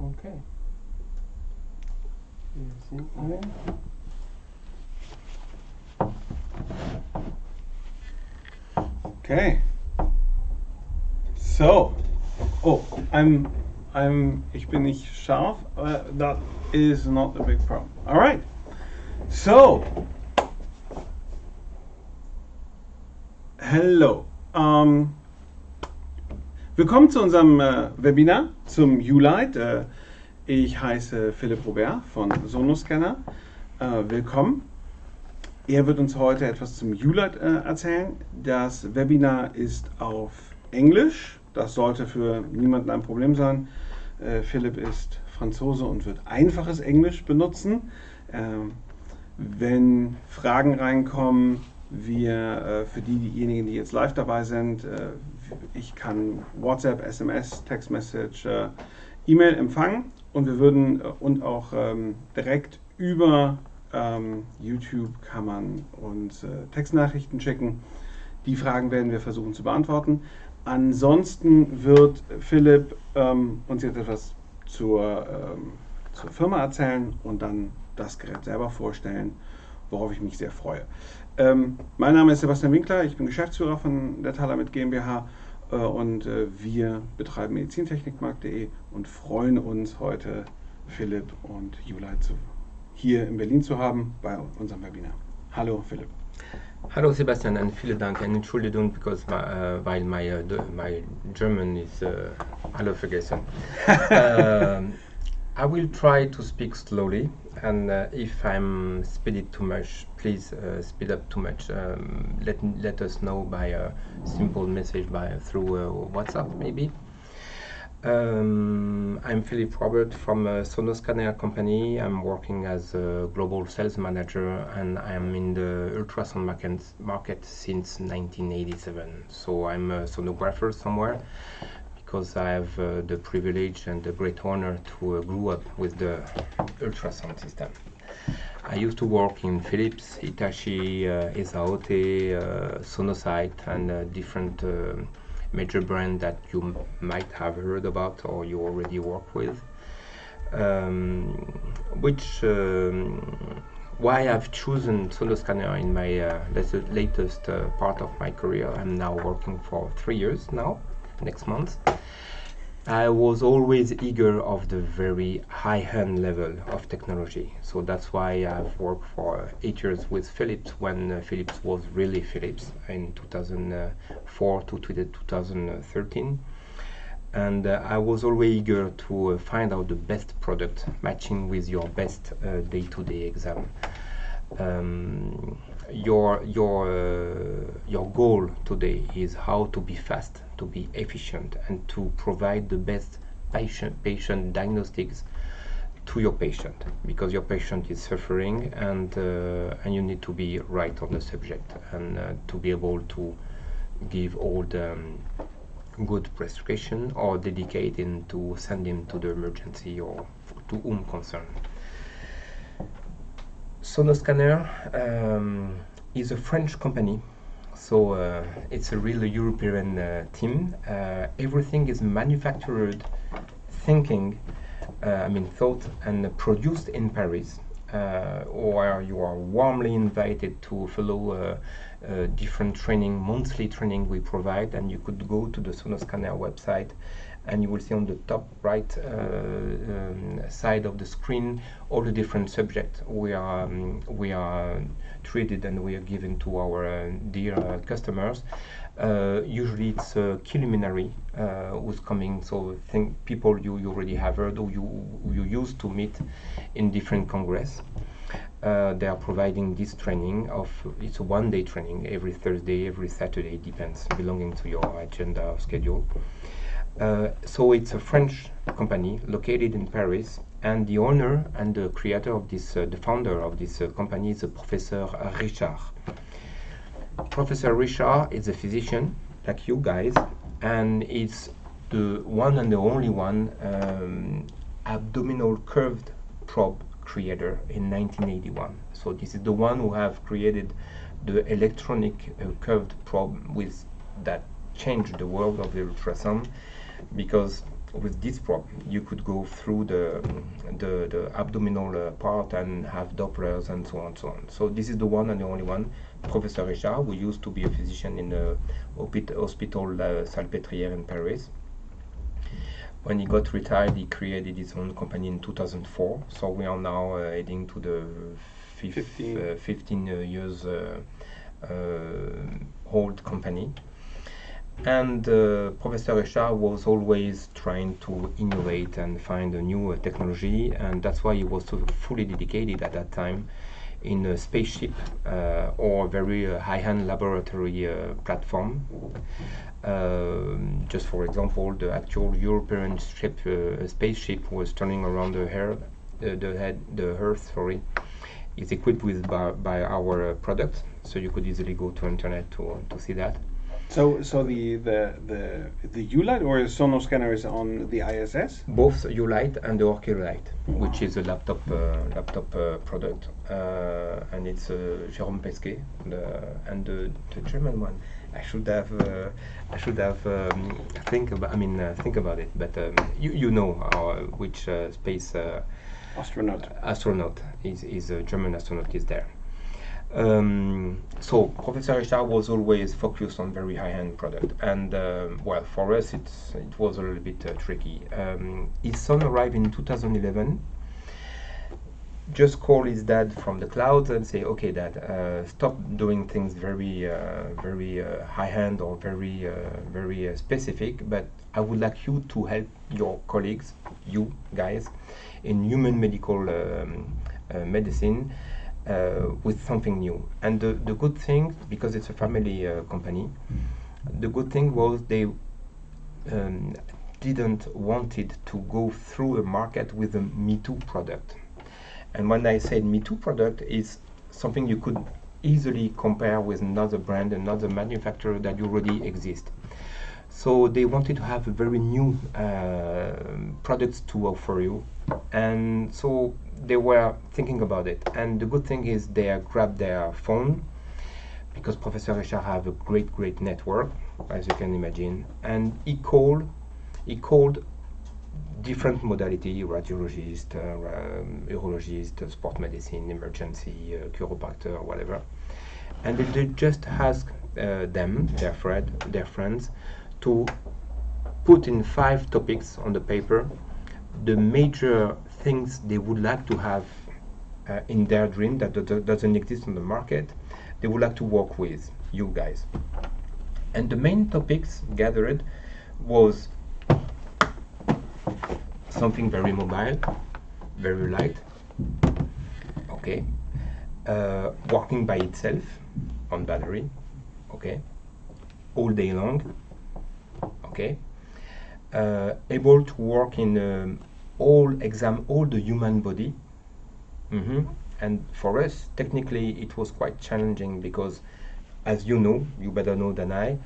Okay. Wir sind ein. Okay. So. Oh, ich bin nicht scharf. That is not a big problem. All right. So. Hello. Willkommen zu unserem Webinar zum U-Lite. Ich heiße Philipp Robert von Sonoscanner. Willkommen. Er wird uns heute etwas zum U-Lite erzählen. Das Webinar ist auf Englisch. Das sollte für niemanden ein Problem sein. Philipp ist Franzose und wird einfaches Englisch benutzen. Wenn Fragen reinkommen, für diejenigen, die jetzt live dabei sind, ich kann WhatsApp, SMS, Textmessage, E-Mail empfangen und wir würden und auch direkt über YouTube kann man uns Textnachrichten schicken. Die Fragen werden wir versuchen zu beantworten. Ansonsten wird Philipp uns jetzt etwas zur Firma erzählen und dann das Gerät selber vorstellen, worauf ich mich sehr freue. Mein Name ist Sebastian Winkler, ich bin Geschäftsführer von der Talamit GmbH und wir betreiben medizintechnikmarkt.de und freuen uns heute Philipp und U-Lite hier in Berlin zu haben bei unserem Webinar. Hallo Philipp. Hallo Sebastian und vielen Dank und Entschuldigung, because weil my German is alle vergessen. I will try to speak slowly, and if I'm speeding too much, please speed up too much. Let us know by a simple message through WhatsApp maybe. I'm Philip Robert from Sonoscanner company. I'm working as a global sales manager, and I'm in the ultrasound market since 1987. So I'm a sonographer somewhere, because I have the privilege and the great honor to grow up with the ultrasound system. I used to work in Philips, Hitachi, Esaote, Sonosite, and different major brand that you might have heard about or you already work with. Why I've chosen Sonoscanner in my latest part of my career. I'm now working for 3 years now, next month. I was always eager of the very high-end level of technology, so that's why I've worked for 8 years with Philips when Philips was really Philips in 2004 to 2013, and I was always eager to find out the best product matching with your best day-to-day exam. Your goal today is how to be fast, to be efficient, and to provide the best patient diagnostics to your patient, because your patient is suffering, and you need to be right on the subject, and to be able to give all the good prescription or dedicate him to send him to the emergency or to whom concerned. Sonoscanner is a French company, so it's a really European team. Everything is manufactured, thought and produced in Paris, or you are warmly invited to follow different training, monthly training we provide, and you could go to the Sonoscanner website and you will see on the top right side of the screen all the different subjects we are treated and we are given to our dear customers. Usually it's a key luminary who's coming, so people you already have heard or you used to meet in different congress. They are providing this training it's a one-day training every Thursday, every Saturday, depends, belonging to your agenda or schedule. So it's a French company located in Paris, and the owner and the creator of this, the founder of this company is Professor Richard. Professor Richard is a physician like you guys, and it's the one and the only one abdominal curved probe creator in 1981. So this is the one who have created the electronic curved probe that changed the world of the ultrasound, because with this prop, you could go through the abdominal part and have Dopplers and so on and so on. So this is the one and the only one. Professor Richard, who used to be a physician in the hospital Salpêtrière in Paris. When he got retired, he created his own company in 2004. So we are now heading to the 15 years old company. And Professor Richard was always trying to innovate and find a new technology, and that's why he was so fully dedicated at that time in a spaceship or very high-end laboratory platform. Just for example, the actual European spaceship was turning around the Earth, is equipped with by our product, so you could easily go to internet to see that. So the U-Lite or Sonoscanner is on the ISS? Both U-Lite and the U-Lite, which is a laptop product, and it's Jérôme Pesquet, and the German one. I should have think about it, but you know which space astronaut is a German astronaut is there. So Professor Richard was always focused on very high-end product, and well, for us it was a little bit tricky. His son arrived in 2011. Just call his dad from the clouds and say, "Okay, Dad, stop doing things very high-end or very specific. But I would like you to help your colleagues, you guys, in human medical medicine." With something new. And the good thing, because it's a family company, the good thing was they didn't wanted to go through a market with a Me Too product. And when I said Me Too product, is something you could easily compare with another brand, another manufacturer that already exists. So they wanted to have a very new products to offer you, and so they were thinking about it. And the good thing is they grabbed their phone, because Professor Richard have a great network, as you can imagine, and he called different modality: radiologist, urologist, sport medicine, emergency, chiropractor, whatever, and they just asked their friends to put in 5 topics on the paper the major things they would like to have in their dream that doesn't exist on the market, they would like to work with you guys. And the main topics gathered was something very mobile, very light, okay, working by itself on battery, okay, all day long, okay, able to work in all the human body. And for us, technically, it was quite challenging because, as you know, you better know than I,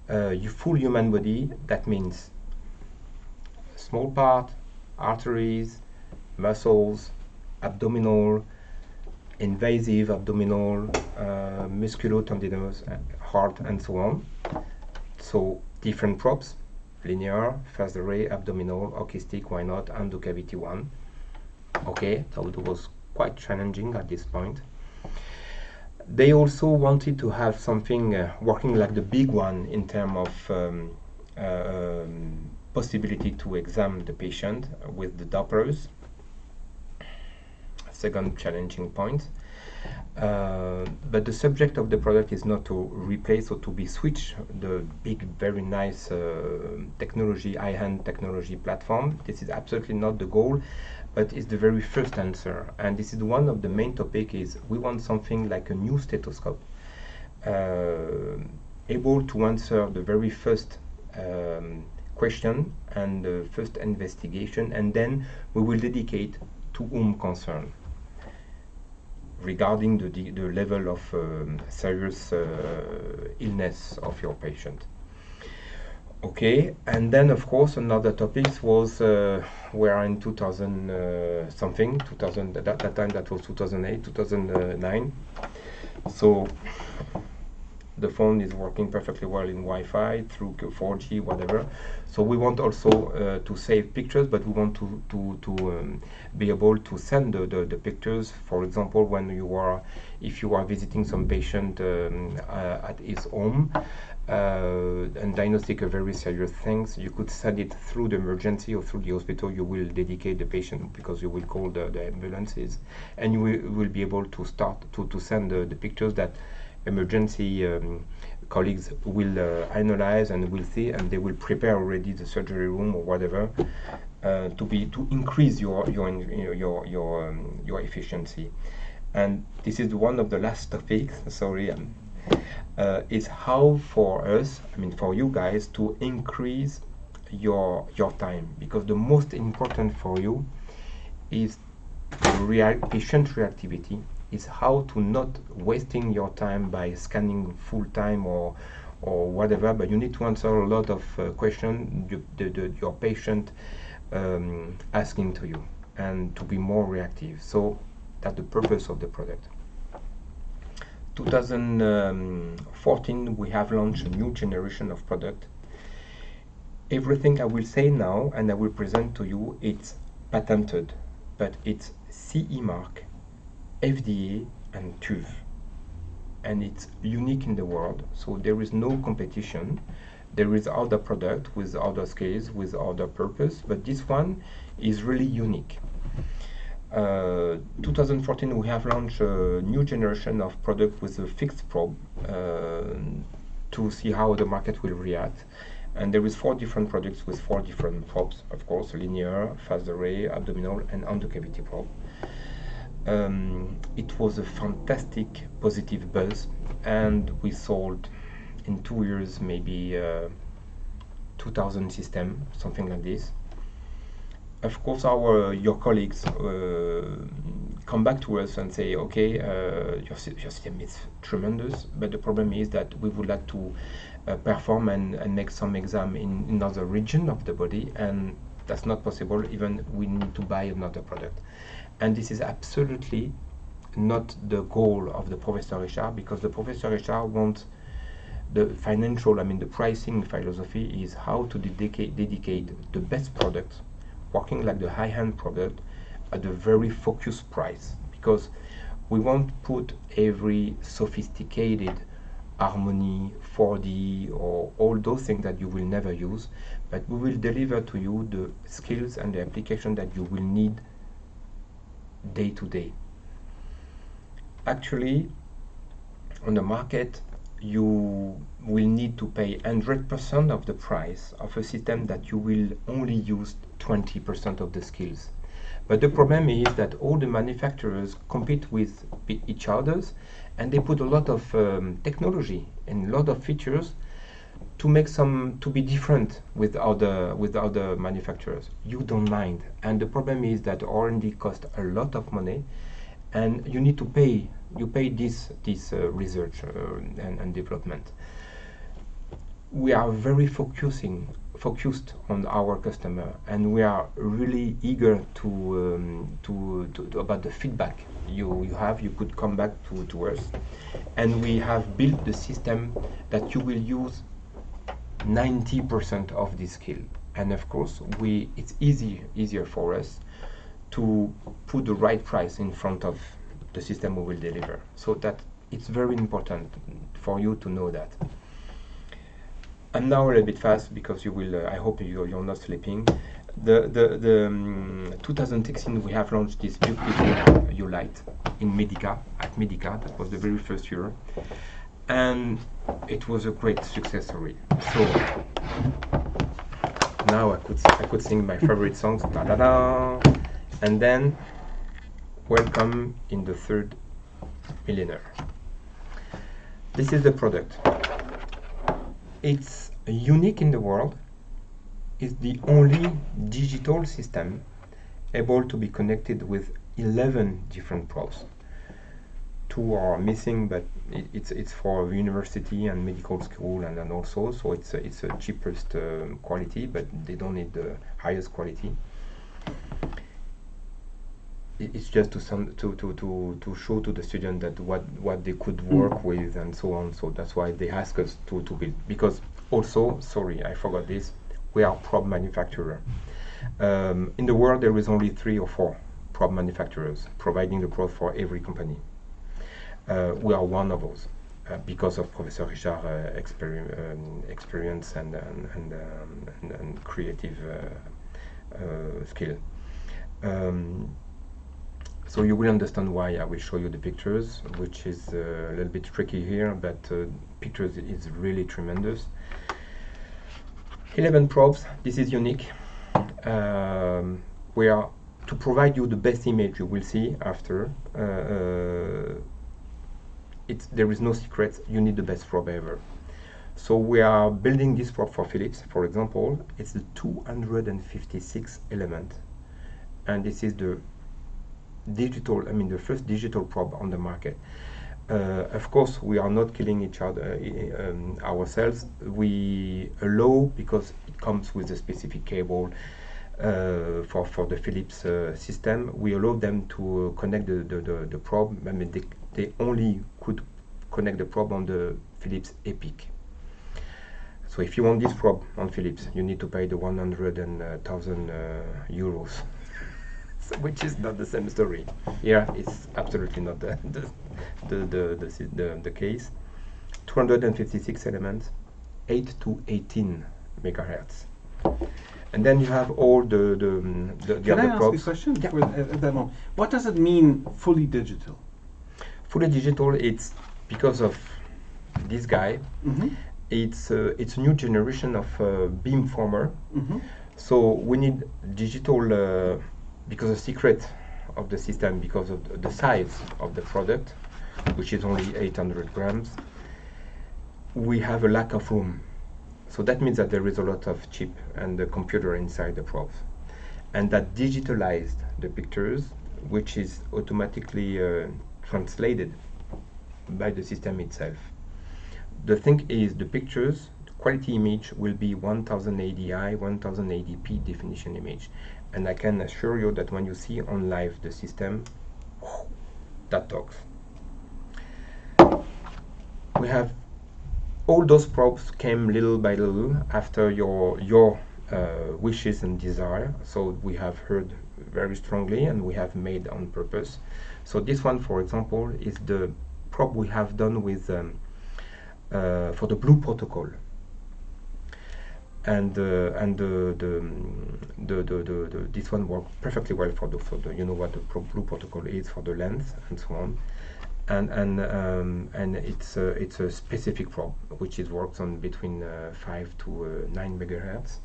your full human body, that means small part, arteries, muscles, abdominal, invasive abdominal, musculotendinous, heart, and so on. So different props: linear, phased array, abdominal, acoustic, why not, endocavity one. Okay, so it was quite challenging at this point. They also wanted to have something working like the big one in terms of possibility to examine the patient with the Dopplers. Second challenging point. But the subject of the product is not to replace or to be switched the big, very nice technology, high-end technology platform. This is absolutely not the goal, but it's the very first answer. And this is one of the main topic is we want something like a new stethoscope, able to answer the very first question and the first investigation, and then we will dedicate to whom concerned, regarding the level of serious illness of your patient. Okay, and then of course another topic was we are in 2000 at that time that was 2008, 2009. So The phone is working perfectly well in Wi-Fi through 4G, whatever. So we want also to save pictures, but we want to be able to send the pictures. For example, when if you are visiting some patient at his home and diagnostic a very serious things, you could send it through the emergency or through the hospital. You will dedicate the patient because you will call the ambulances, and you will be able to start to send the pictures that emergency colleagues will analyze and will see, and they will prepare already the surgery room or whatever to increase your efficiency. And this is one of the last topics. Sorry, is how for us, I mean for you guys, to increase your time, because the most important for you is patient reactivity. Is how to not wasting your time by scanning full time or whatever, but you need to answer a lot of questions your patient asking to you, and to be more reactive. So that's the purpose of the product. 2014 we have launched a new generation of product. Everything I will say now and I will present to you, it's patented, but it's CE mark, FDA and TÜV, and it's unique in the world. So there is no competition. There is other product with other scales, with other purpose, but this one is really unique. 2014 we have launched a new generation of product with a fixed probe to see how the market will react. And there is 4 different products with 4 different probes, of course: linear, phased array, abdominal and endocavity probe. It was a fantastic positive buzz, and we sold in 2 years maybe 2,000 systems, something like this. Of course, your colleagues come back to us and say, okay, your system is tremendous, but the problem is that we would like to perform and make some exam in another region of the body, and that's not possible. Even we need to buy another product. And this is absolutely not the goal of the Professor Richard, because the Professor Richard wants the financial, I mean the pricing philosophy is how to dedicate the best product, working like the high-end product at a very focused price, because we won't put every sophisticated harmony, 4D or all those things that you will never use, but we will deliver to you the skills and the application that you will need day to day. Actually, on the market, you will need to pay 100% of the price of a system that you will only use 20% of the skills. But the problem is that all the manufacturers compete with each others, and they put a lot of technology and a lot of features to make to be different with other manufacturers. You don't mind, and the problem is that R&D costs a lot of money, and you need to pay. You pay this research and development. We are very focused on our customer, and we are really eager to about the feedback you have. You could come back to us, and we have built the system that you will use 90% of this skill. And of course, it's easier for us to put the right price in front of the system we will deliver. So that it's very important for you to know that. I'm now a little bit fast because you will. I hope you're not sleeping. The 2016 we have launched this beautiful U-Lite in Medica, at Medica. That was the very first year, and it was a great success story. So now I could sing my favorite songs, da da da, and then welcome in the third millennium. This is the product. It's unique in the world. It's the only digital system able to be connected with 11 different probes. 2 are missing, but it's for university and medical school and also, so it's a cheapest quality, but they don't need the highest quality. it's just to show to the student that what they could work with and so on. So that's why they ask us to build, because also, sorry, I forgot this, we are probe manufacturer. In the world there is only 3 or 4 probe manufacturers providing the probe for every company. We are one of those because of Professor Richard's experience and creative skill. So you will understand why I will show you the pictures, which is a little bit tricky here, but pictures is really tremendous. 11 probes, this is unique. We are to provide you the best image you will see after. There is no secret, you need the best probe ever. So we are building this probe for Philips, for example. It's the 256 element, and this is the digital, the first digital probe on the market. Of course, we are not killing each other ourselves. We allow, because it comes with a specific cable for the Philips system, we allow them to connect the probe. They only could connect the probe on the Philips Epic. So if you want this probe on Philips, you need to pay the 100,000 euros. Which is not the same story. Here it's absolutely not the case. 256 elements, 8 to 18 megahertz, and then you have all the Can other I probes. ask a question? Yeah. At that moment, what does it mean fully digital? Fully digital, it's because of this guy. It's a new generation of beamformer. So we need digital. Because the secret of the system, because of the size of the product, which is only 800 grams, we have a lack of room. So that means that there is a lot of chip and the computer inside the probes, and that digitalized the pictures, which is automatically translated by the system itself. The thing is, the pictures, the quality image will be 1080i, 1080p definition image. And I can assure you that when you see on live the system, that talks. We have all those probes came little by little after your wishes and desire. So we have heard very strongly, and we have made on purpose. So this one, for example, is the probe we have done with for the Blue protocol. And this one works perfectly well for the you know what the Blue protocol is for the lens and so on, and it's a specific probe which it works on between 5 to 9 megahertz.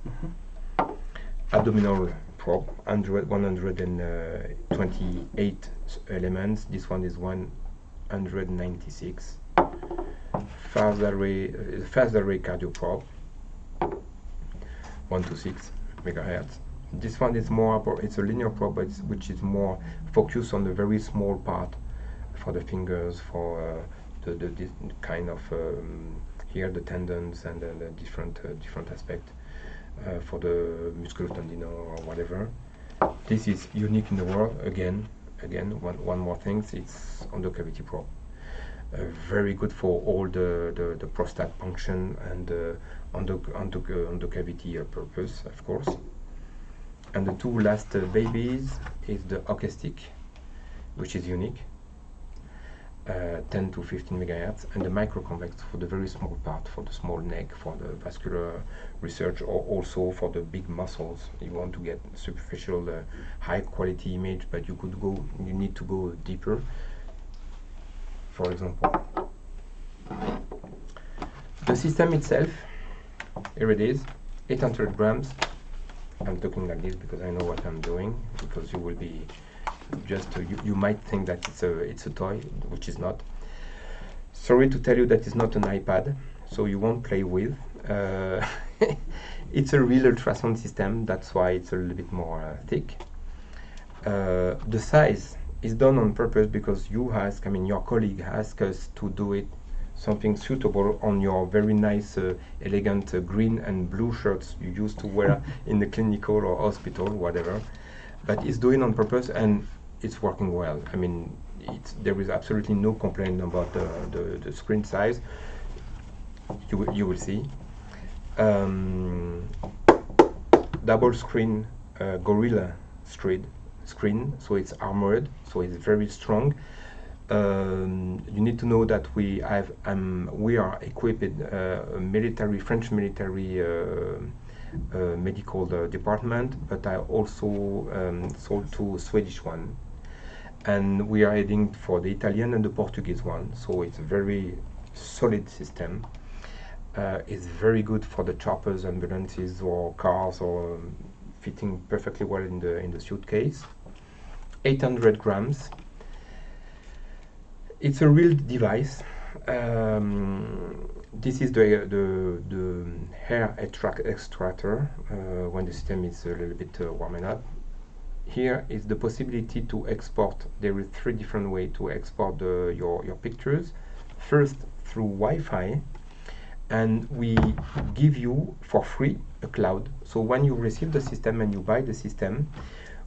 Abdominal probe, 128 elements. This one is 196. Phased array cardio probe, 126 megahertz. This one is more, it's a linear probe, which is more focused on the very small part for the fingers, for this kind of here the tendons and the different aspect for the musculotendinous or whatever. This is unique in the world. Again, one more thing. It's endocavity probe. Very good for all the prostate function and endocavity purpose, of course. And the two last babies is the acoustic, which is unique, 10 to 15 megahertz, and the microconvex for the very small part, for the small neck, for the vascular research, or also for the big muscles. You want to get superficial, high quality image, but you need to go deeper. For example, the system itself, here it is, 800 grams. I'm talking like this because I know what I'm doing, because you will be just you might think that it's a toy, which is not. Sorry to tell you that it's not an iPad, so you won't play with. It's a real ultrasound system, that's why it's a little bit more thick. The size is done on purpose because your colleague asked us to do it something suitable on your very nice, elegant green and blue shirts you used to wear in the clinical or hospital, whatever. But it's doing on purpose, and it's working well. I mean, there is absolutely no complaint about the screen size. You will see. Double screen Gorilla screen, so it's armored, so it's very strong. You need to know that we are equipped a French military medical department, but I also sold to a Swedish one, and we are heading for the Italian and the Portuguese one. So it's a very solid system. It's very good for the choppers, ambulances, or cars, or fitting perfectly well in the suitcase. 800 grams. It's a real device. This is the hair extractor when the system is a little bit warming up. Here is the possibility to export. There are 3 different ways to export your pictures. First, through Wi-Fi, and we give you for free a cloud. So when you receive the system and you buy the system,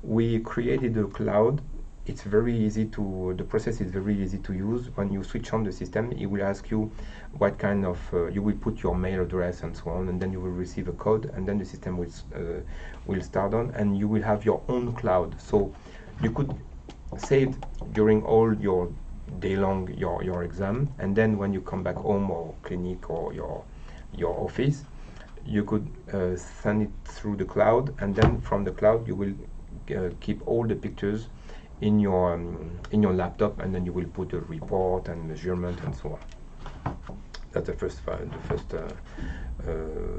we created a cloud. It's very easy the process is very easy to use. When you switch on the system, it will ask you what kind of, you will put your mail address and so on, and then you will receive a code, and then the system will start on, and you will have your own cloud. So you could save during all your day long your exam, and then when you come back home or clinic or your office, you could send it through the cloud, and then from the cloud you will keep all the pictures in your laptop, and then you will put a report and measurement and so on. That's the first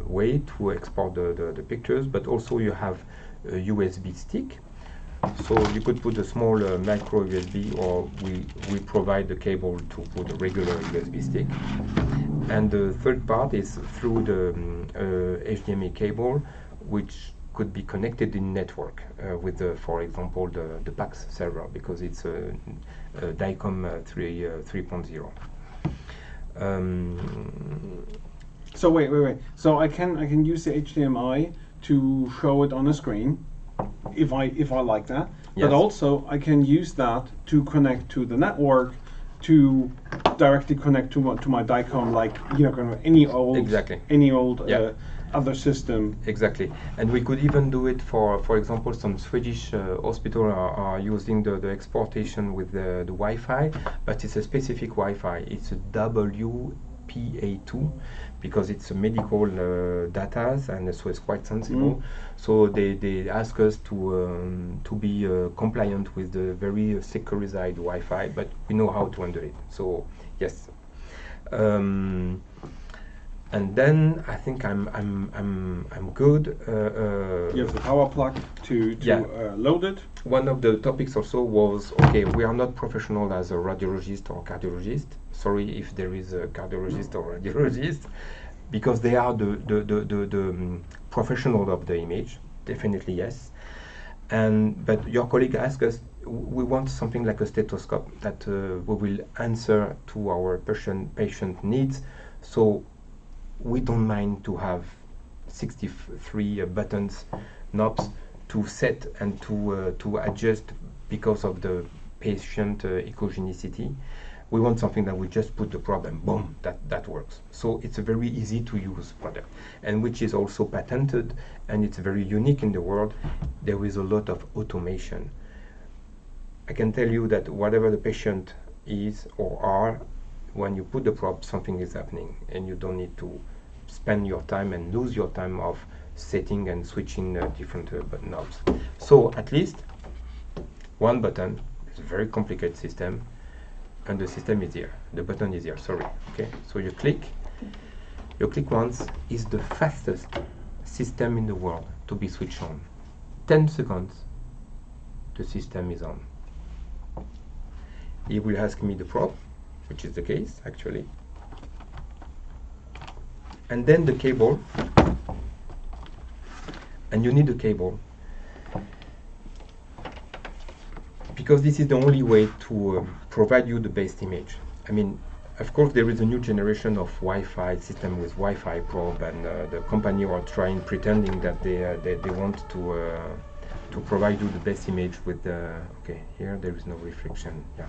way to export the pictures. But also you have a USB stick, so you could put a small micro USB, or we provide the cable to put a regular USB stick. And the third part is through the HDMI cable, which could be connected in network with, for example, the PAX server, because it's a DICOM 3.0. So wait. So I can use the HDMI to show it on a screen, if I like that. Yes. But also I can use that to connect to the network, to directly connect to my DICOM, like any old Yeah. Other system. Exactly, and we could even do it for example, some Swedish hospitals are using the exportation with the Wi-Fi, but it's a specific Wi-Fi. It's a WPA2, because it's a medical data, and so it's quite sensible. So they ask us to be compliant with the very securized Wi-Fi, but we know how to handle it. So yes. And then I think I'm good. You have the power plug to load it. One of the topics also was, okay, we are not professional as a radiologist or cardiologist. Sorry if there is a cardiologist or radiologist, because they are the professional of the image. Definitely yes. But your colleague asked us, we want something like a stethoscope that we will answer to our patient needs. So we don't mind to have 63 buttons, knobs to set and to adjust because of the patient echogenicity. We want something that we just put the probe and boom, that works. So it's a very easy to use product, and which is also patented, and it's very unique in the world. There is a lot of automation. I can tell you that whatever the patient is or are, when you put the probe, something is happening, and you don't need to spend your time and lose your time of setting and switching different knobs. So at least one button. It's a very complicated system, and the system is here. The button is here. Sorry. Okay. So you click once. Is the fastest system in the world to be switched on. 10 seconds. The system is on. He will ask me the probe, which is the case actually. And then the cable, and you need a cable, because this is the only way to provide you the best image. I mean, of course, there is a new generation of Wi-Fi system with Wi-Fi probe, and the company are pretending that they want to to provide you the best image with the, okay, here there is no reflection, yeah.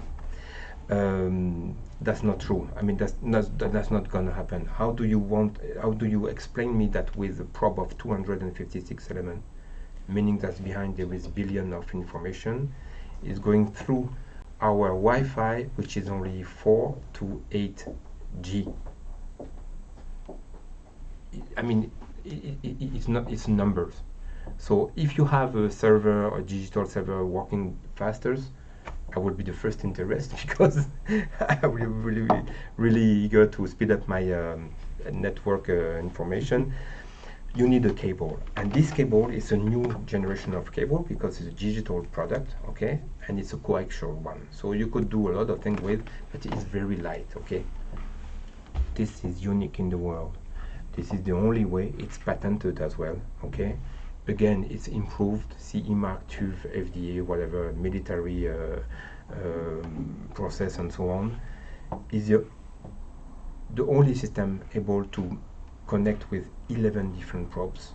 That's not true. I mean, that's not gonna happen. How do you explain me that with a probe of 256 elements, meaning that behind there is billion of information, is going through our Wi-Fi, which is only 4 to 8G. I mean, it's numbers. So if you have a server or digital server working faster, I will be the first interested because I will be really eager to speed up my network information. You need a cable, and this cable is a new generation of cable because it's a digital product, okay, and it's a coaxial one. So you could do a lot of things with, but it's very light, okay. This is unique in the world. This is the only way. It's patented as well, okay. Again, it's improved, CE mark, TÜV, FDA, whatever, military process and so on. Is the only system able to connect with 11 different probes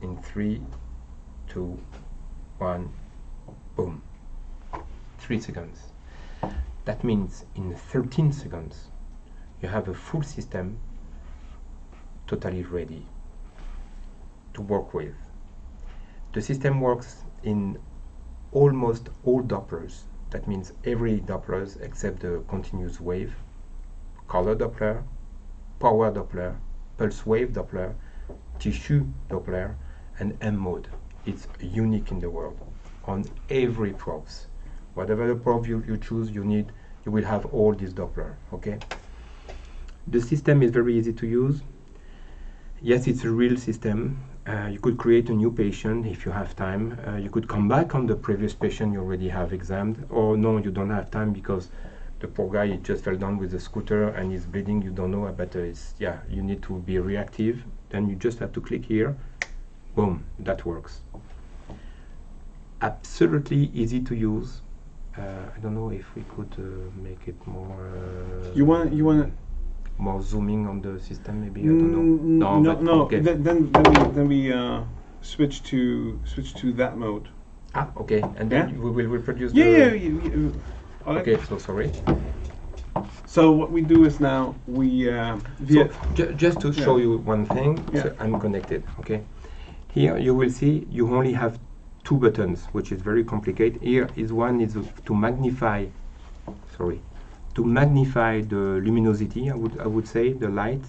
in 3, 2, 1, boom, 3 seconds. That means in 13 seconds you have a full system totally ready to work with. The system works in almost all Dopplers. That means every Dopplers except the continuous wave, color Doppler, power Doppler, pulse wave Doppler, tissue Doppler, and M mode. It's unique in the world on every probes. Whatever the probe you choose, you will have all these Doppler, okay? The system is very easy to use. Yes, it's a real system. You could create a new patient if you have time. You could come back on the previous patient you already have examined, or no, you don't have time because the poor guy just fell down with the scooter and he's bleeding, you don't know, but you need to be reactive. Then you just have to click here, boom, that works. Absolutely easy to use. I don't know if we could make it more. You want more zooming on the system, maybe. I don't know. No. Okay. Then we switch to that mode. Ah, okay, and then Yeah? we will reproduce. Yeah. Okay, so sorry. So what we do is now we Just to show you one thing, Yeah. so I'm connected. Okay, here you will see you only have 2 buttons, which is very complicated. Here is one is to magnify. Sorry, to magnify the luminosity. I would say the light.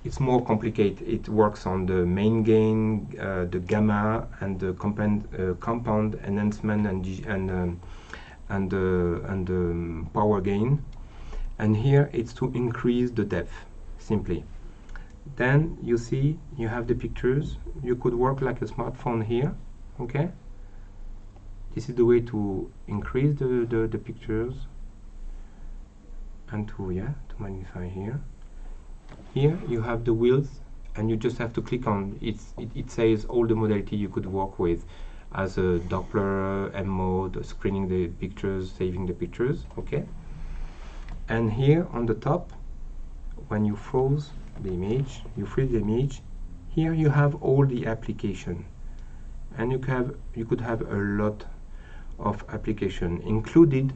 It's more complicated. It works on the main gain, the gamma, and the compound enhancement and power gain. And here it's to increase the depth, simply. Then you see you have the pictures. You could work like a smartphone here, okay? This is the way to increase the pictures and to magnify here. Here you have the wheels, and you just have to click on it. It says all the modality you could work with, as a Doppler, M mode, screening the pictures, saving the pictures, okay? And here on the top, when you freeze the image, here you have all the application, and you could have a lot of application, included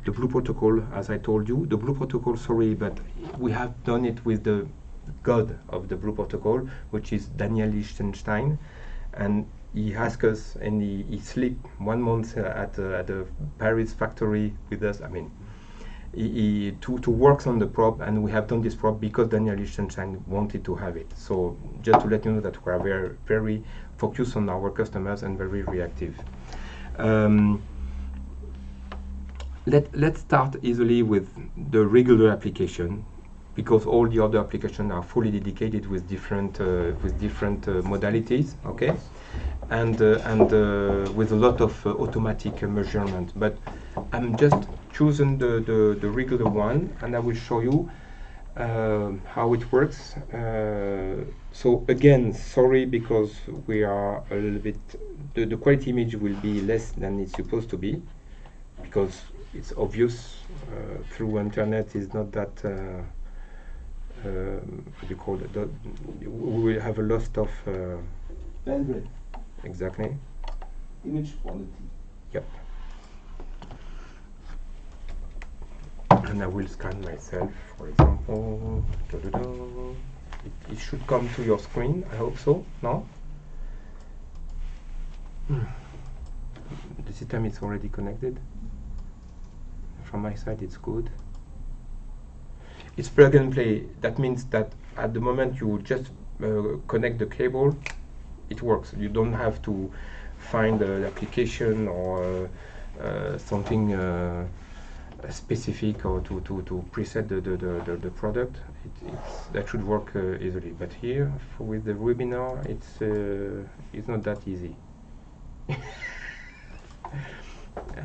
the Blue Protocol, as I told you. The Blue Protocol, sorry, but we have done it with the god of the Blue Protocol, which is Daniel Lichtenstein, and he asked us, and he slept 1 month at the Paris factory with us. I mean, to work on the probe, and we have done this probe because Daniel Lichtenstein wanted to have it. So just to let you know that we are very, very focused on our customers and very reactive. Let's start easily with the regular application, because all the other applications are fully dedicated with different modalities, okay, and with a lot of automatic measurement. But I'm just choosing the regular one, and I will show you how it works. So again, sorry, because we are a little bit, the quality image will be less than it's supposed to be, because it's obvious through internet is not that what do you call it? We will have a lot of bandwidth. Exactly. Image quality. Yep. And I will scan myself, for example. It should come to your screen, I hope so, no? The system is already connected. From my side, it's good. It's plug and play. That means that at the moment you just connect the cable, it works. You don't have to find the application or something specific or to preset the product. That should work easily. But here, with the webinar, it's not that easy.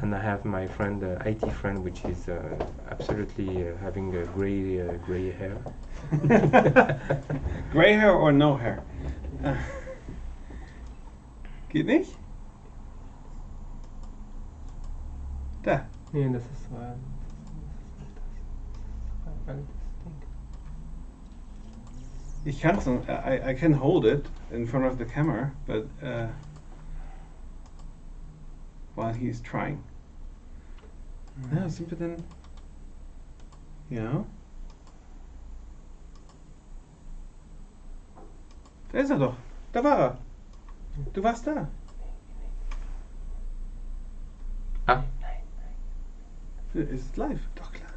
And I have my friend, IT friend, which is absolutely having a gray hair. Gray hair or no hair? Geht nicht? Da. Nee, das ist das Ding. Ich kann's nicht. I can hold it in front of the camera, but while he's trying. Ja, sind wir denn? Ja. Da ist er doch. Da war er. Du warst da. Ah. Ist live? Doch klar.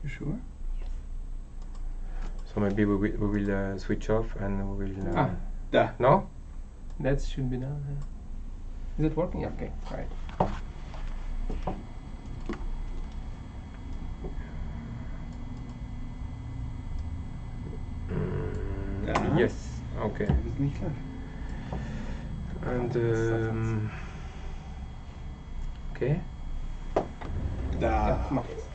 You sure? So maybe we will switch off and we will. Da. No? That should be done. Is it working? Okay, right. Ja. Yes. Okay. Das ist nicht live. And okay. Da.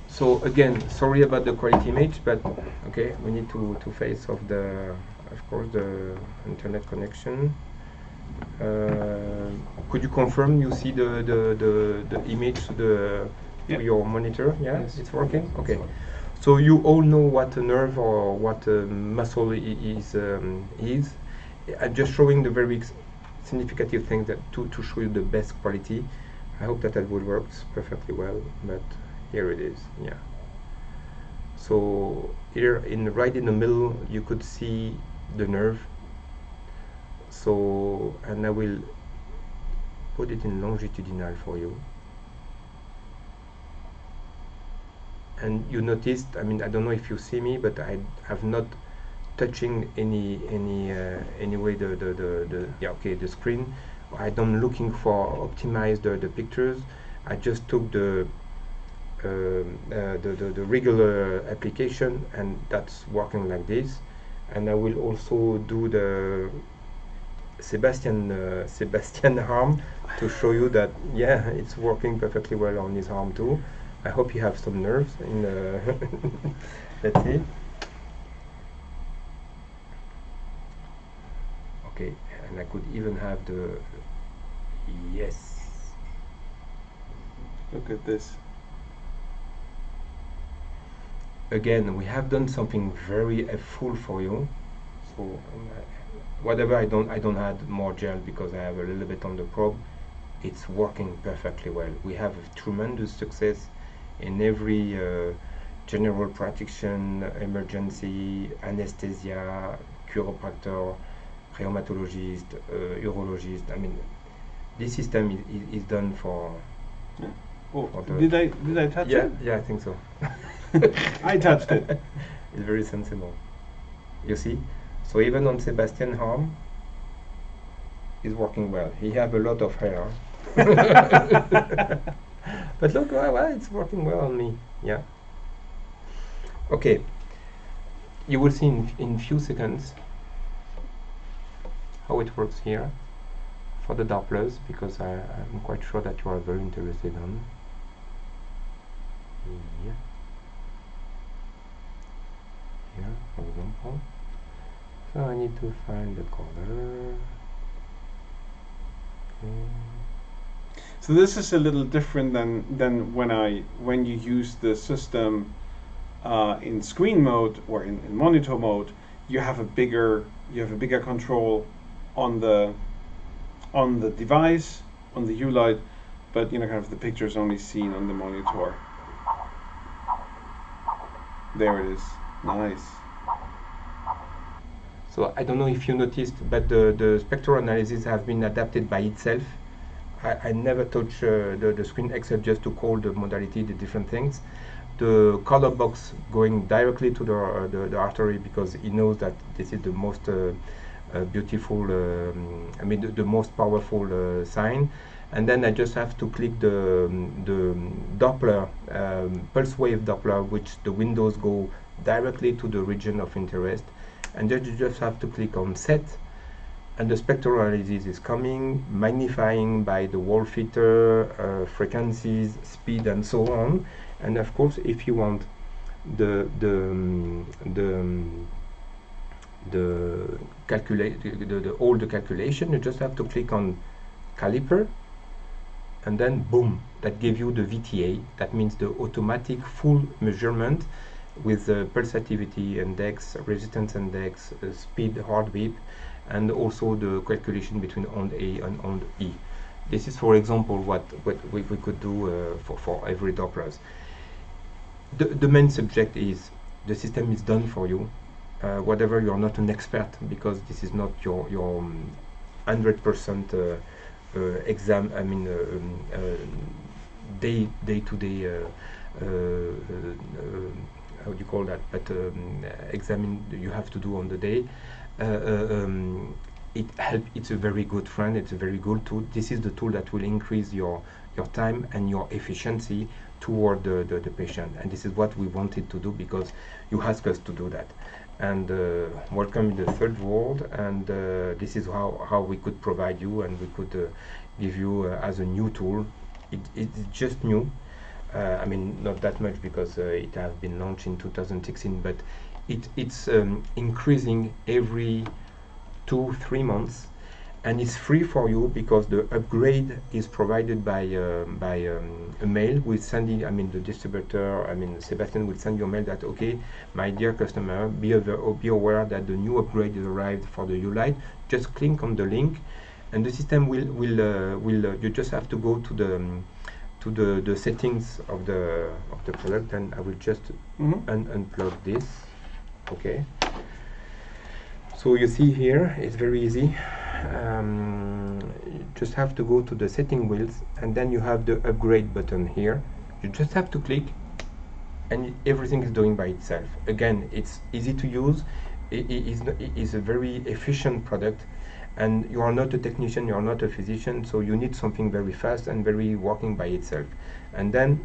So again, sorry about the quality image, but okay, we need to face of course, the internet connection. Could you confirm you see the image to your monitor? Yeah, yes. It's working. Okay. So you all know what a nerve or what a muscle is. I'm just showing the very significant thing that to show you the best quality. I hope that will work perfectly well, but here it is. Yeah. So here right in the middle you could see the nerve. So, and I will put it in longitudinal for you. And you noticed, I mean, I don't know if you see me, but I have not touching any way the screen. I don't looking for optimize the pictures. I just took the regular application, and that's working like this. And I will also do the Sebastian arm to show you that it's working perfectly well on his arm too. I hope you have some nerves in let's see. Okay, and I could even have the yes. Look at this. Again, we have done something very full for you. So whatever I don't add more gel because I have a little bit on the probe. It's working perfectly well. We have a tremendous success in every general practitioner, emergency, anesthesia, chiropractor, rheumatologist, urologist. I mean, this system is done for. Oh, did I touch it? Yeah, I think so. I touched it. It's very sensible. You see? So even on Sebastian's arm, it's working well. He have a lot of hair. But look, well, it's working well on me. Yeah. Okay. You will see in few seconds how it works here for the Dopplers, because I'm quite sure that you are very interested on. Yeah. Here, for example. So I need to find the color. Okay. So this is a little different than when you use the system in screen mode or in monitor mode. You have a bigger you have a bigger control on the device, on the U-Lite, but kind of the picture is only seen on the monitor. There it is. Nice. So I don't know if you noticed, but the spectral analysis have been adapted by itself. I never touch the screen except just to call the modality, the different things. The color box going directly to the artery, because it knows that this is the most beautiful, the most powerful sign. And then I just have to click the Doppler, pulse wave Doppler, which the windows go directly to the region of interest. And then you just have to click on set, and the spectral analysis is coming, magnifying by the wall filter, frequencies, speed, and so on. And of course, if you want all the calculation, you just have to click on caliper, and then boom, that gives you the VTA. That means the automatic full measurement with the pulsativity index, resistance index, speed, heartbeat, and also the calculation between on A and on E. This is, for example, what we could do for every Doppler. The main subject is the system is done for you. Whatever, you're not an expert, because this is not your 100% exam. Day-to-day. How do you call that? But examine you have to do on the day. It's a very good friend. It's a very good tool. This is the tool that will increase your time and your efficiency toward the patient. And this is what we wanted to do, because you asked us to do that. And welcome in the third world. And this is how we could provide you, and we could give you as a new tool. It's just new. Not that much, because it has been launched in 2016, but it's increasing every 2-3 months, and it's free for you, because the upgrade is provided by a mail. We send it, the distributor, Sebastian will send you a mail that, okay, my dear customer, be aware that the new upgrade is arrived for the U-Lite. Just click on the link, and the system will you just have to go to the settings of the product, and I will just unplug this. Okay, so you see here it's very easy. You just have to go to the setting wheels, and then you have the upgrade button here. You just have to click, and everything is doing by itself. Again, it's easy to use. It is a very efficient product. And you are not a technician, you are not a physician, so you need something very fast and very working by itself. And then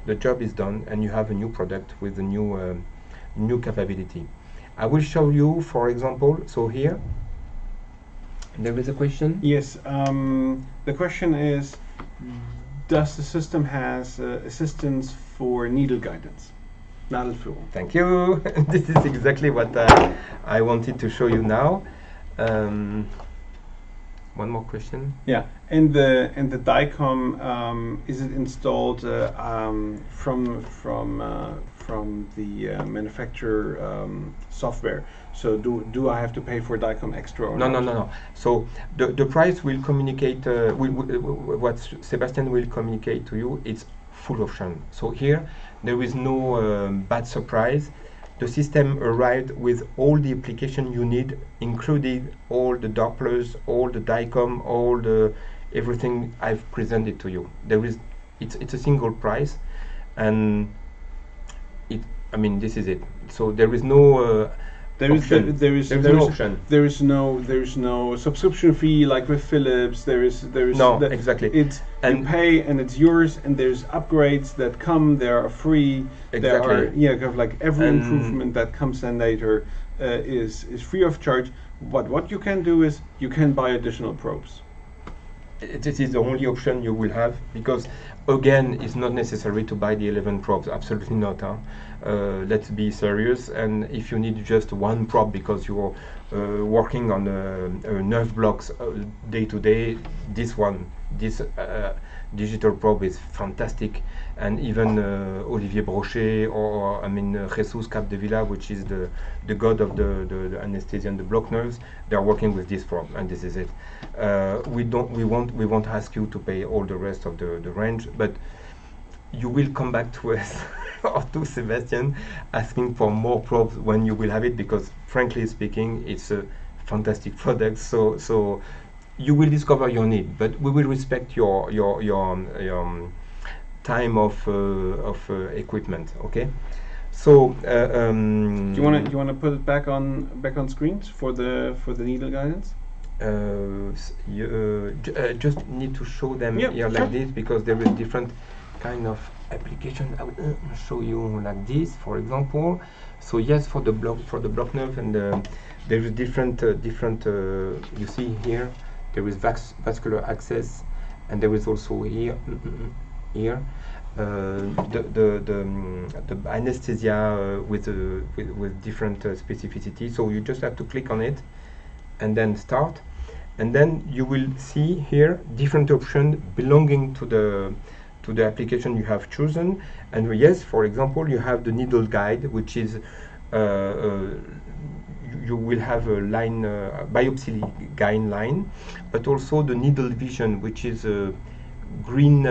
the job is done, and you have a new product with a new capability. I will show you, for example, so here, there is a question? Yes, the question is, does the system has assistance for needle guidance? Nadelführung. Thank you. This is exactly what I wanted to show you now. One more question. Yeah, and the DICOM, is it installed from the manufacturer software? So do I have to pay for DICOM extra? Or No. So the price will communicate. What Sebastian will communicate to you, it's full option. So here there is no bad surprise. The system arrived with all the application you need, including all the Dopplers, all the DICOM, all the everything I've presented to you. It's a single price, and this is it. So there is no There is no subscription fee like with Philips. There is exactly. You pay and it's yours, and there's upgrades that come. They are free. Exactly. Kind of like every improvement that comes then later is free of charge. But what you can do is you can buy additional probes. This is the only option you will have, because again, it's not necessary to buy the 11 probes. Absolutely not. Let's be serious. And if you need just one probe because you're working on nerve blocks day to day, this digital probe is fantastic, and even Olivier Brochet or Jesus Capdevila, which is the god of the anesthesia and the block nerves, they are working with this probe, and this is it. We won't ask you to pay all the rest of the range, but you will come back to us or to Sebastian asking for more probes when you will have it, because frankly speaking, it's a fantastic product. So you will discover your need, but we will respect your time of equipment. Okay. So do you want to put it back on screens for the needle guidance? Just need to show them here like this, because there is different kind of application. I will show you like this, for example. So yes, for the block nerve, and there is different you see here there is vascular access, and there is also here the anesthesia with different specificity. So you just have to click on it and then start, and then you will see here different options belonging to the application you have chosen. And yes, for example, you have the needle guide, which is you will have a line biopsy guideline, but also the needle vision, which is a green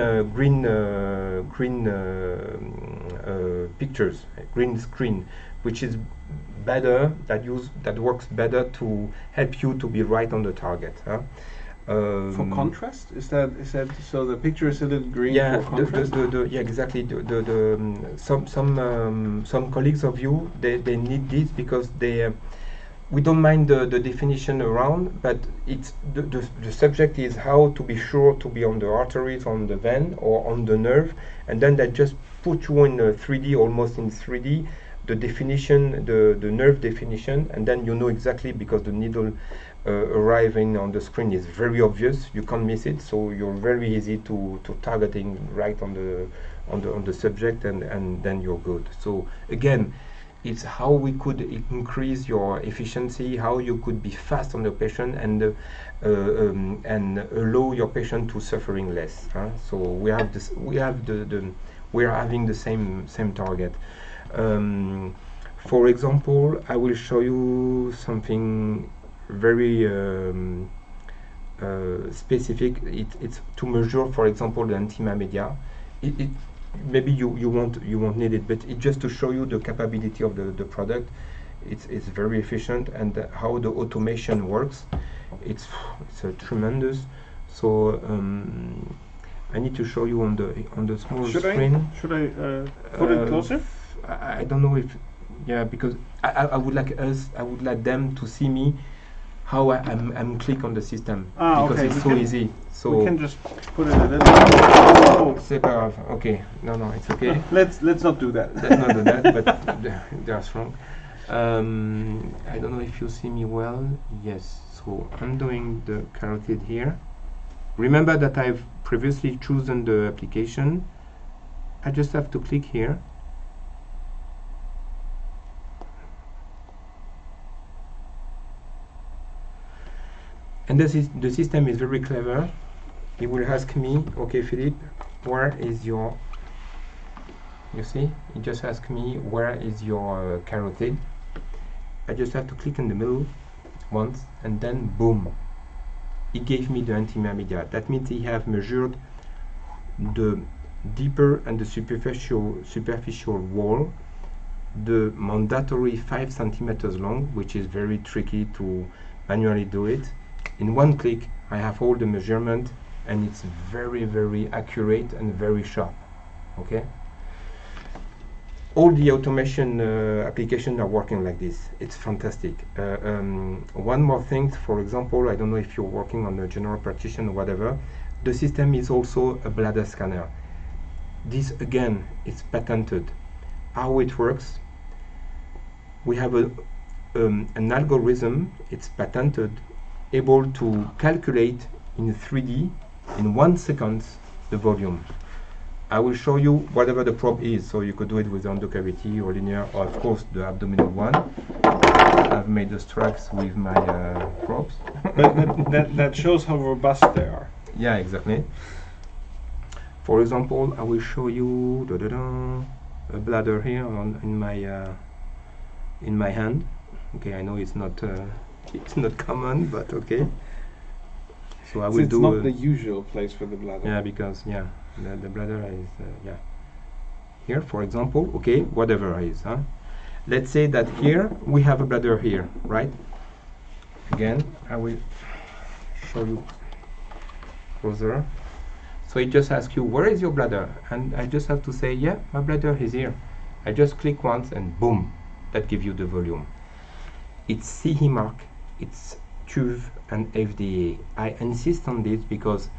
pictures, green screen, which is better, that works better to help you to be right on the target. For contrast, is that so? The picture is a little green. Yeah, for contrast? yeah, exactly. Some colleagues of you, they need this because we don't mind the definition around, but it's the subject is how to be sure to be on the arteries, on the vein, or on the nerve, and then they just put you in 3D, almost in 3D, the definition, the nerve definition, and then you know exactly, because the needle arriving on the screen is very obvious. You can't miss it, so you're very easy to targeting right on the subject, and then you're good. So again, it's how we could increase your efficiency, how you could be fast on the patient, and allow your patient to suffering less. So we have this. We are having the same target. For example, I will show you something very specific. It's to measure, for example, the intima media. Maybe you won't need it, but it's just to show you the capability of the product. It's very efficient, and how the automation works. It's tremendous. So I need to show you on the small screen. Should I put it closer? I don't know if because I would like them to see me how I'm click on the system, because okay. it's so easy. So we can just put it a little. Okay, no, it's okay. Let's not do that. Let's not do that, but they are strong. I don't know if you see me well. Yes. So I'm doing the carotid here. Remember that I've previously chosen the application. I just have to click here. And the system is very clever. It will ask me, okay, Philippe, where is your, you see, it just asks me, where is your carotid? I just have to click in the middle once, and then boom, it gave me the intima media. That means he have measured the deeper and the superficial wall, the mandatory 5 centimeters long, which is very tricky to manually do it. In one click, I have all the measurement, and it's very, very accurate and very sharp. Okay. All the automation applications are working like this. It's fantastic. One more thing, for example, I don't know if you're working on a general practitioner or whatever. The system is also a bladder scanner. This again is patented. How it works? We have an algorithm. It's patented, able to calculate in 3D in 1 second the volume. I will show you whatever the probe is, so you could do it with endocavity or linear, or of course the abdominal one. I've made the straps with my probes. But that shows how robust they are. Yeah, exactly. For example, I will show you a bladder here in my hand. Okay, I know it's not common, but okay. So I will it's do. Not the usual place for the bladder. Yeah, because the bladder is here, for example. Okay, whatever it is, huh? Let's say that here we have a bladder here, right? Again, I will show you closer. So it just asks you, where is your bladder? And I just have to say, yeah, my bladder is here. I just click once and boom, that gives you the volume. It's CE mark, it's TÜV and FDA. I insist on this because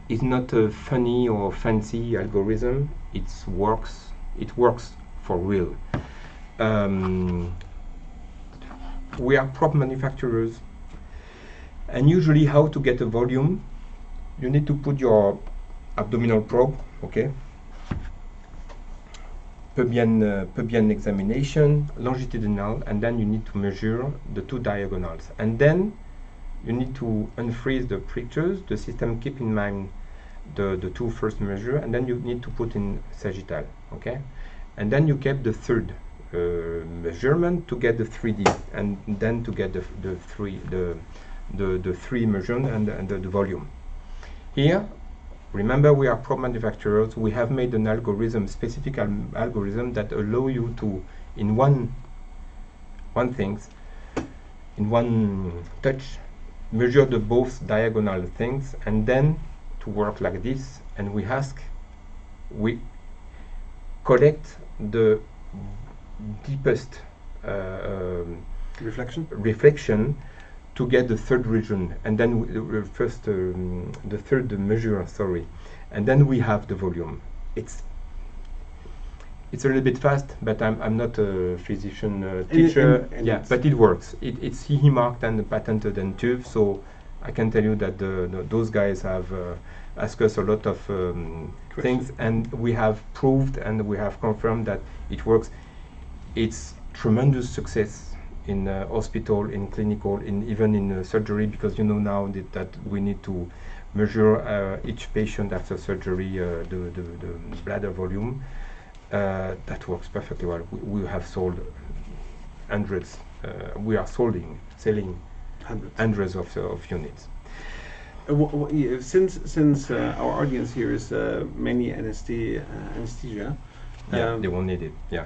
it's not a funny or fancy algorithm. It works for real. We are prop manufacturers, and usually how to get a volume, you need to put your abdominal probe, okay, pubian examination, longitudinal, and then you need to measure the two diagonals, and then you need to unfreeze the pictures. The system keep in mind the two first measure, and then you need to put in sagittal, okay, and then you keep the third measurement to get the 3D, and then to get the three measurement and the volume. Here, remember, we are prop manufacturers. We have made an algorithm, specific algorithm that allow you to, in one touch, measure the both diagonal things, and then to work like this. And we collect the deepest reflection to get the third region, and then the third measure, sorry, and then we have the volume. It's a little bit fast, but I'm not a physician teacher. And but it works. It's CE marked and patented and TÜV, so I can tell you that those guys have asked us a lot of things, and we have proved and we have confirmed that it works. It's tremendous success in hospital, in clinical, even in surgery, because you know now that we need to measure each patient after surgery the bladder volume. That works perfectly well. We have sold hundreds. We are selling hundreds of units. Since our audience here is mainly anesthesia, they won't need it. Yeah.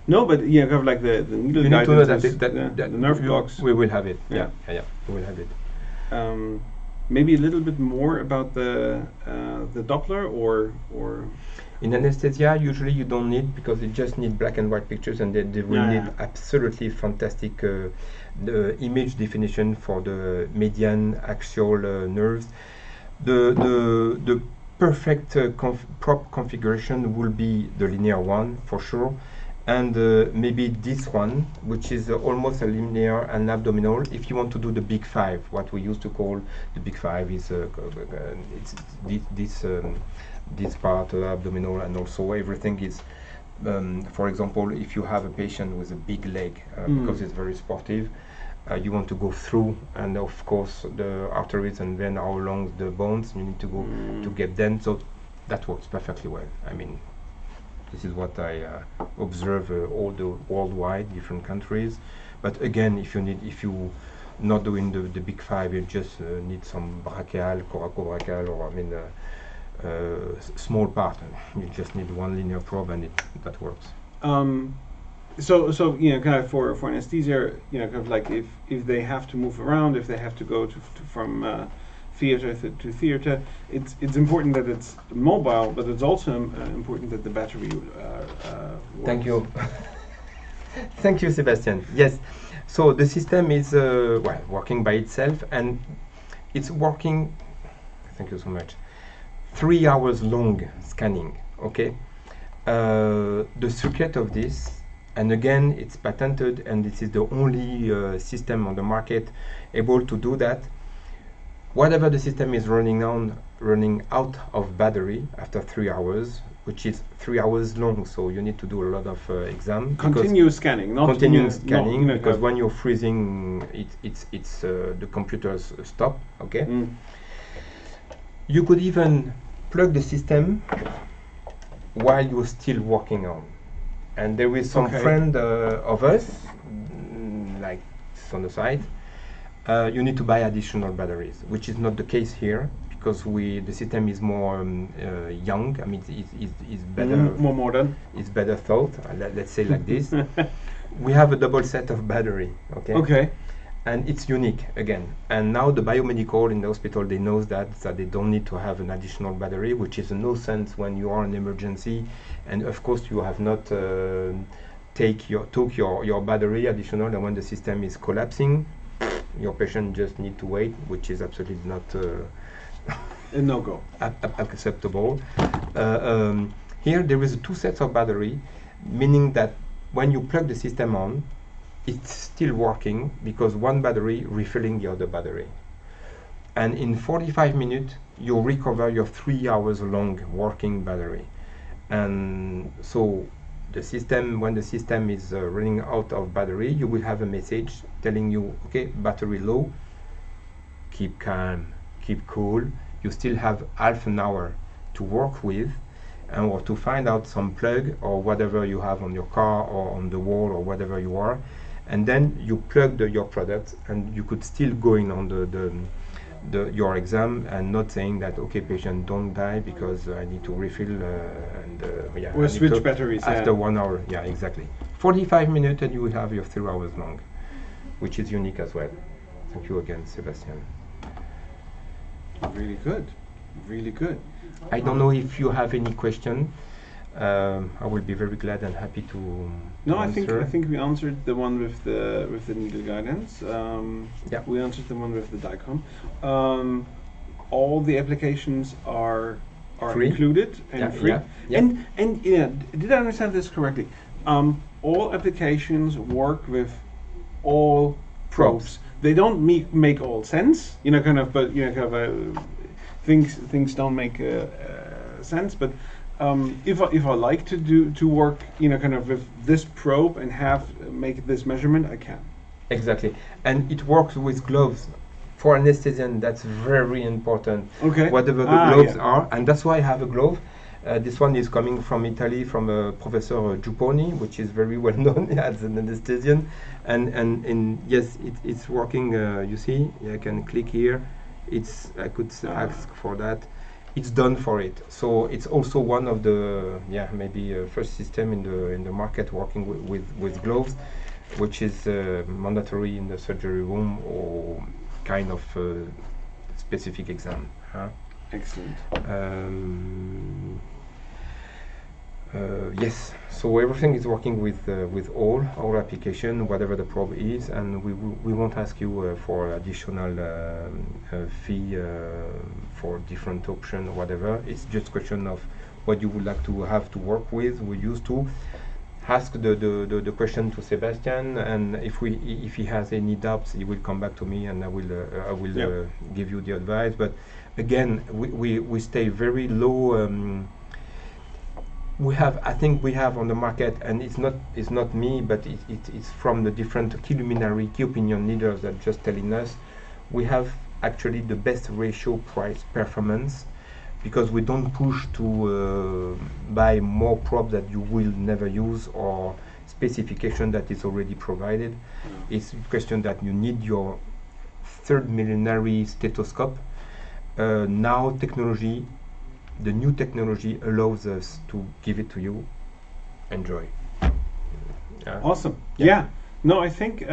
No, but yeah, kind of like the needle. You need to know that the nerve blocks. We will have it. Yeah, we will have it. Maybe a little bit more about the Doppler, or. In anesthesia, usually you don't need, because you just need black and white pictures, and they will need absolutely fantastic the image definition for the median axial nerves. The perfect prop configuration will be the linear one for sure, and maybe this one, which is almost a linear and abdominal. If you want to do the big five, what we used to call the big five is it's this part abdominal, and also everything is. For example, if you have a patient with a big leg, because it's very sportive, you want to go through, and of course the arteries and then along the bones, you need to go to get them. So that works perfectly well. I mean, this is what I observe all the worldwide, different countries. But again, if you not doing the big five, you just need some brachial, coracobrachial, or I mean small part. You just need one linear probe, and that works. So you know, kind of for anesthesia, you know, kind of like if they have to move around, if they have to go from theater to theater, it's important that it's mobile, but it's also important that the battery works. Thank you. Thank you, Sebastian. Yes, so the system is working by itself, and it's working. Thank you so much. 3 hours long scanning. Okay. The secret of this, and again, it's patented, and this is the only system on the market able to do that. Whatever the system is running out of battery after 3 hours, which is 3 hours long, so you need to do a lot of exam. Continuous scanning, not continuous scanning, because when you're freezing, the computers stop. Okay. You could even plug the system while you're still working on. And there is some friend of us, like on the side, you need to buy additional batteries, which is not the case here because the system is more young. I mean, it's better, more modern. It's better thought. Let's say like this. We have a double set of battery. Okay. And it's unique again. And now the biomedical in the hospital, they know that they don't need to have an additional battery, which is a no sense when you are in emergency. And of course, you have not took your battery additional, and when the system is collapsing, your patient just need to wait, which is absolutely not a no-go. Acceptable. Here there is two sets of battery, meaning that when you plug the system on, it's still working because one battery refilling the other battery. And in 45 minutes, you recover your 3 hours long working battery. And so the system, when the system is running out of battery, you will have a message telling you, okay, battery low, keep calm, keep cool. You still have half an hour to work with and or to find out some plug or whatever you have on your car or on the wall or whatever you are. And then you plug your product and you could still go in on your exam and not saying that, okay, patient, don't die because I need to refill or switch batteries after 1 hour. Yeah, exactly. 45 minutes and you will have your 3 hours long, which is unique as well. Thank you again, Sebastian. Really good, really good. I don't know if you have any question. I will be very glad and happy to. No, I think we answered the one with the needle guidance. We answered the one with the DICOM. All the applications are free. Included and free. Yeah. And did I understand this correctly? All applications work with all probes. They don't make all sense, but things don't make sense. But if I like to work, with this probe and make this measurement, I can. Exactly, and it works with gloves. For anesthesian, that's very important. Okay. Whatever the gloves are, and that's why I have a glove. This one is coming from Italy, from Professor Giupponi, which is very well known as an anesthesian. And yes, it's working. You see, I can click here. I could ask for that. It's done for it. So it's also one of the maybe first system in the market working with gloves, which is mandatory in the surgery room or kind of specific exam. Excellent. Yes, so everything is working with all our application, whatever the probe is, and we won't ask you for additional fee for different option or whatever. It's just question of what you would like to have to work with. We used to ask the question to Sebastian, and if he has any doubts, he will come back to me, and I will give you the advice. But again, we stay very low. I think we have on the market, and it's not me, but it's from the different key opinion leaders that just telling us we have actually the best ratio price performance, because we don't push to buy more probe that you will never use or specification that is already provided. It's a question that you need your third millenary stethoscope. Now the new technology allows us to give it to you. Enjoy. Awesome. Yeah. No, I think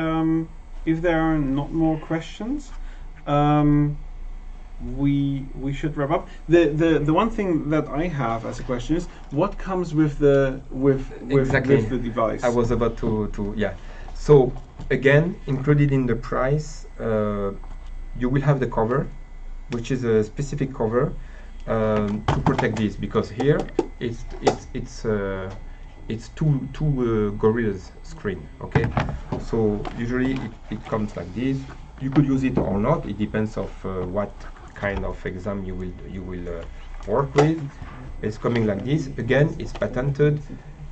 if there are not more questions, we should wrap up. The one thing that I have as a question is, what comes with the device? I was about to. So again, included in the price, you will have the cover, which is a specific cover to protect this, because here it's two gorillas screen. Okay, so usually it comes like this. You could use it or not. It depends of what kind of exam you will work with. It's coming like this. Again, it's patented.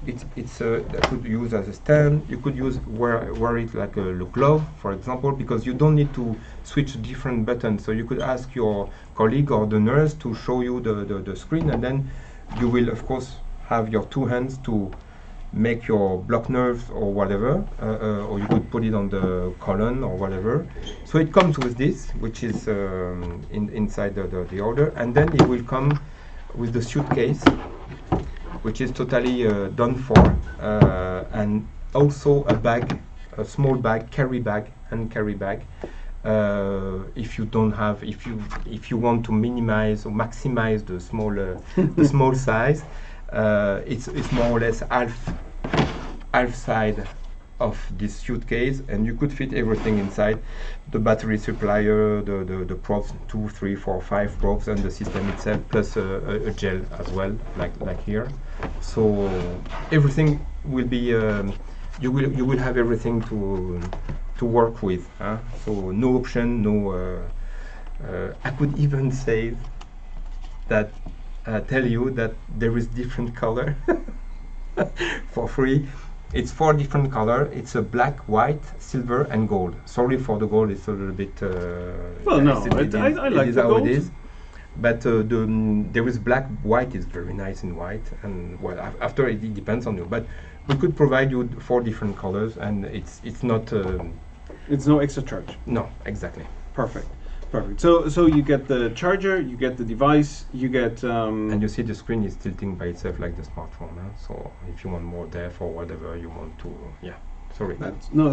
that could be used as a stand. You could wear it like a glove, for example, because you don't need to switch different buttons. So you could ask your colleague or the nurse to show you the screen, and then you will of course have your two hands to make your block nerves or whatever, or you could put it on the colon or whatever. So it comes with this, which is inside the order, and then it will come with the suitcase, which is totally done for, and also a bag, a small bag, carry bag, hand carry bag. If you don't have, if you want to minimize or maximize the small size, it's more or less half side of this suitcase, and you could fit everything inside: the battery supplier, the probes, 2, 3, 4, 5 probes, and the system itself, plus a gel as well, like here. So everything will be you will have everything to work with. So no option, no. I could even say that tell you that there is different color for free. It's 4 different color. It's a black, white, silver, and gold. Sorry for the gold. It's a little bit. Well, no, I like the gold. It is. But there is black, white is very nice in white, and well, after it depends on you. But we could provide you 4 different colors, and it's not. It's no extra charge. No, exactly. Perfect. So you get the charger, you get the device, you get. And you see the screen is tilting by itself like the smartphone. So if you want more depth or whatever you want to, yeah. Sorry. Please, no.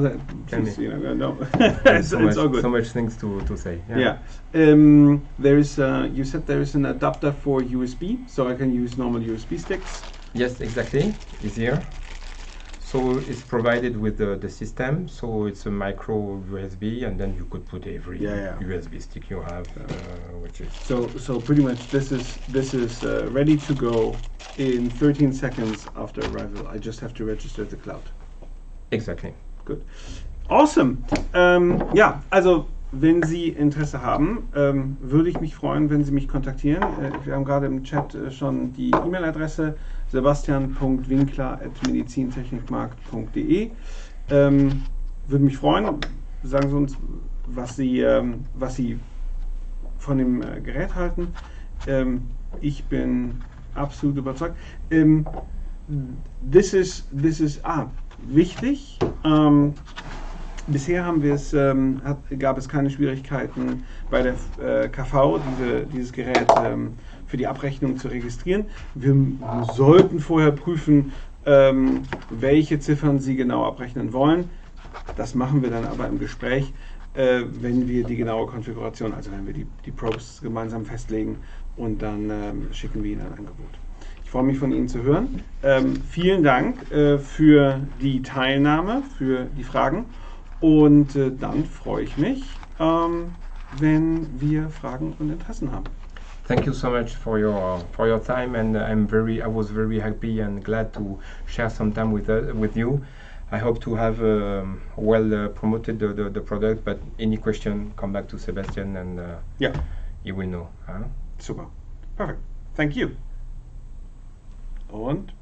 It's all good. So much things to say. Yeah. There is. You said there is an adapter for USB, so I can use normal USB sticks. Yes, exactly. It's here. So it's provided with the system. So it's a micro USB, and then you could put every USB stick you have, which is. So pretty much this is ready to go in 13 seconds after arrival. I just have to register the cloud. Exactly. Good. Awesome. Ja, also wenn Sie Interesse haben, würde ich mich freuen, wenn Sie mich kontaktieren. Wir haben gerade im Chat schon die E-Mail-Adresse sebastian.winkler@medizintechnikmarkt.de. Würde mich freuen. Sagen Sie uns, was Sie von dem Gerät halten. Ich bin absolut überzeugt. Wichtig. Bisher gab es keine Schwierigkeiten bei der KV, dieses Gerät für die Abrechnung zu registrieren. Wir sollten vorher prüfen, welche Ziffern Sie genau abrechnen wollen. Das machen wir dann aber im Gespräch, wenn wir die genaue Konfiguration, also wenn wir die Probes gemeinsam festlegen, und dann schicken wir Ihnen ein Angebot. Ich freue mich, von Ihnen zu hören. Vielen Dank für die Teilnahme, für die Fragen, und dann freue ich mich, wenn wir Fragen und Interessen haben. Thank you so much for your time, and I was very happy and glad to share some time with you. I hope to have promoted the product, but any question, come back to Sebastian, and you will know. Super. Perfect. Thank you. Und